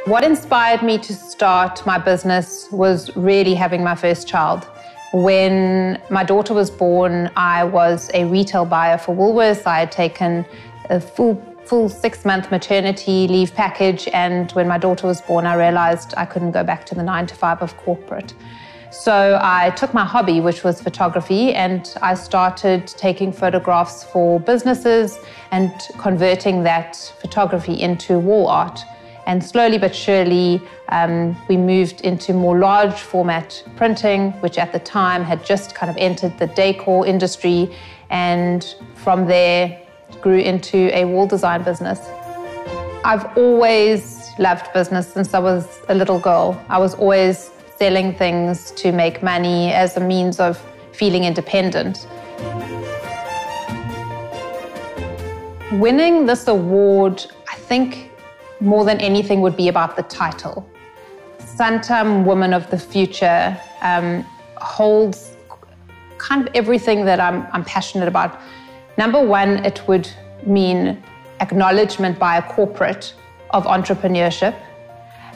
What inspired me to start my business was really having my first child. When my daughter was born, I was a retail buyer for Woolworths. I had taken a full 6-month maternity leave package, and when my daughter was born, I realized I couldn't go back to the 9-to-5 of corporate. So I took my hobby, which was photography, and I started taking photographs for businesses and converting that photography into wall art. And slowly but surely, we moved into more large format printing, which at the time had just kind of entered the decor industry, and from there grew into a wall design business. I've always loved business since I was a little girl. I was always selling things to make money as a means of feeling independent. Winning this award, I think, more than anything would be about the title. Santam Woman of the Future holds kind of everything that I'm passionate about. Number one, it would mean acknowledgement by a corporate of entrepreneurship.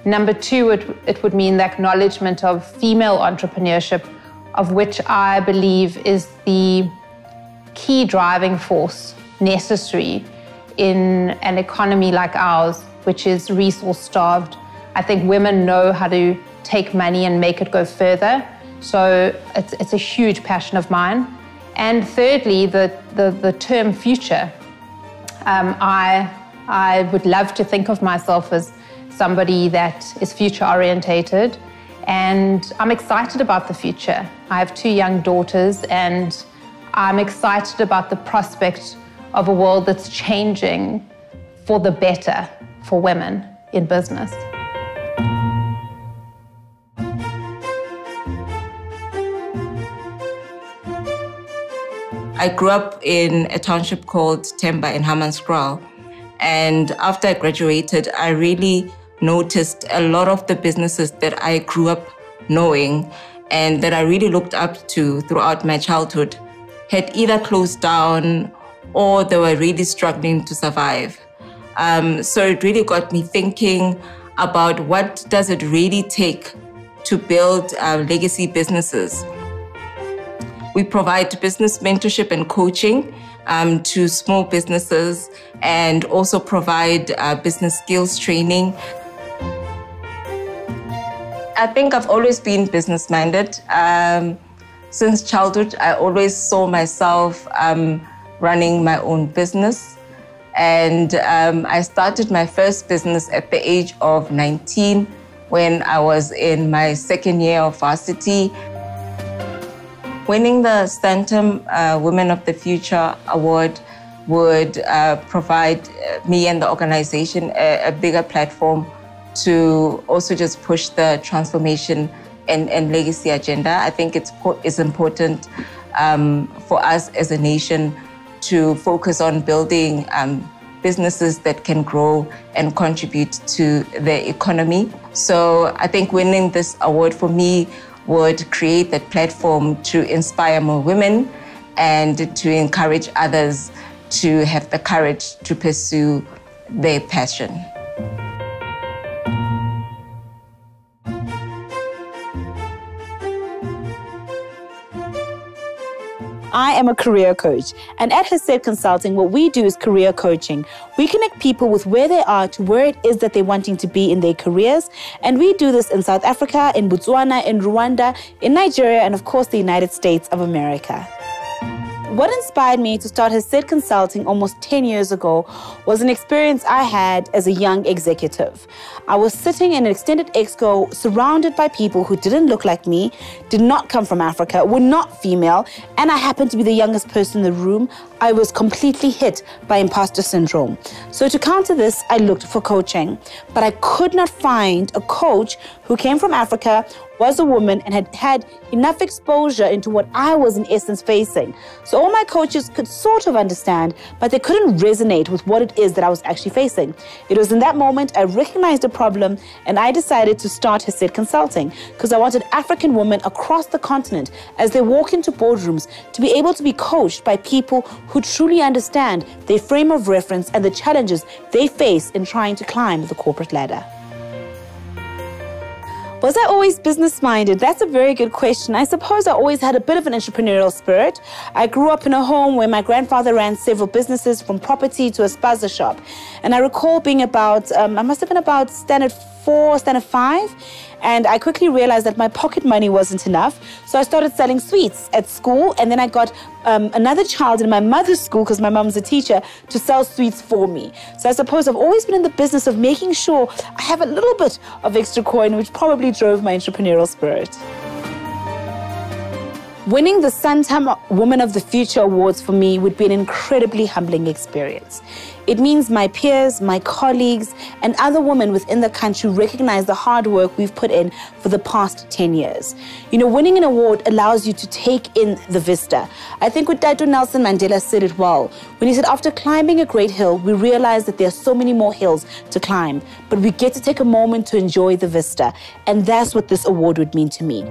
Number two, it would mean the acknowledgement of female entrepreneurship, of which I believe is the key driving force necessary in an economy like ours, which is resource-starved. I think women know how to take money and make it go further. So it's a huge passion of mine. And thirdly, the term future. I would love to think of myself as somebody that is future-orientated, and I'm excited about the future. I have 2 young daughters, and I'm excited about the prospect of a world that's changing for the better for women in business. I grew up in a township called Temba in Hammanskraal. And after I graduated, I really noticed a lot of the businesses that I grew up knowing and that I really looked up to throughout my childhood had either closed down or they were really struggling to survive. So it really got me thinking about what does it really take to build legacy businesses. We provide business mentorship and coaching to small businesses and also provide business skills training. I think I've always been business-minded. Since childhood, I always saw myself running my own business. And I started my first business at the age of 19 when I was in my 2nd year of varsity. Winning the Santam Women of the Future Award would provide me and the organization a bigger platform to also just push the transformation and legacy agenda. I think it's important for us as a nation to focus on building businesses that can grow and contribute to the economy. So I think winning this award for me would create that platform to inspire more women and to encourage others to have the courage to pursue their passion. I am a career coach, and at Hesed Consulting, what we do is career coaching. We connect people with where they are to where it is that they're wanting to be in their careers, and we do this in South Africa, in Botswana, in Rwanda, in Nigeria, and of course the United States of America. What inspired me to start Hesed Consulting almost 10 years ago was an experience I had as a young executive. I was sitting in an extended exco surrounded by people who didn't look like me, did not come from Africa, were not female, and I happened to be the youngest person in the room. I was completely hit by imposter syndrome. So to counter this, I looked for coaching, but I could not find a coach who came from Africa, was a woman, and had had enough exposure into what I was in essence facing. So all my coaches could sort of understand, but they couldn't resonate with what it is that I was actually facing. It was in that moment I recognized a problem, and I decided to start Hesed Consulting because I wanted African women across the continent, as they walk into boardrooms, to be able to be coached by people who truly understand their frame of reference and the challenges they face in trying to climb the corporate ladder. Was I always business-minded? That's a very good question. I suppose I always had a bit of an entrepreneurial spirit. I grew up in a home where my grandfather ran several businesses, from property to a spaza shop. And I recall being about, I must have been about standard 4, standard 5. And I quickly realized that my pocket money wasn't enough. So I started selling sweets at school. And then I got another child in my mother's school, because my mum's a teacher, to sell sweets for me. So I suppose I've always been in the business of making sure I have a little bit of extra coin, which probably drove my entrepreneurial spirit. Winning the Santam Woman of the Future Awards for me would be an incredibly humbling experience. It means my peers, my colleagues, and other women within the country recognize the hard work we've put in for the past 10 years. You know, winning an award allows you to take in the vista. I think what Dr. Nelson Mandela said it well, when he said, after climbing a great hill, we realize that there are so many more hills to climb, but we get to take a moment to enjoy the vista. And that's what this award would mean to me.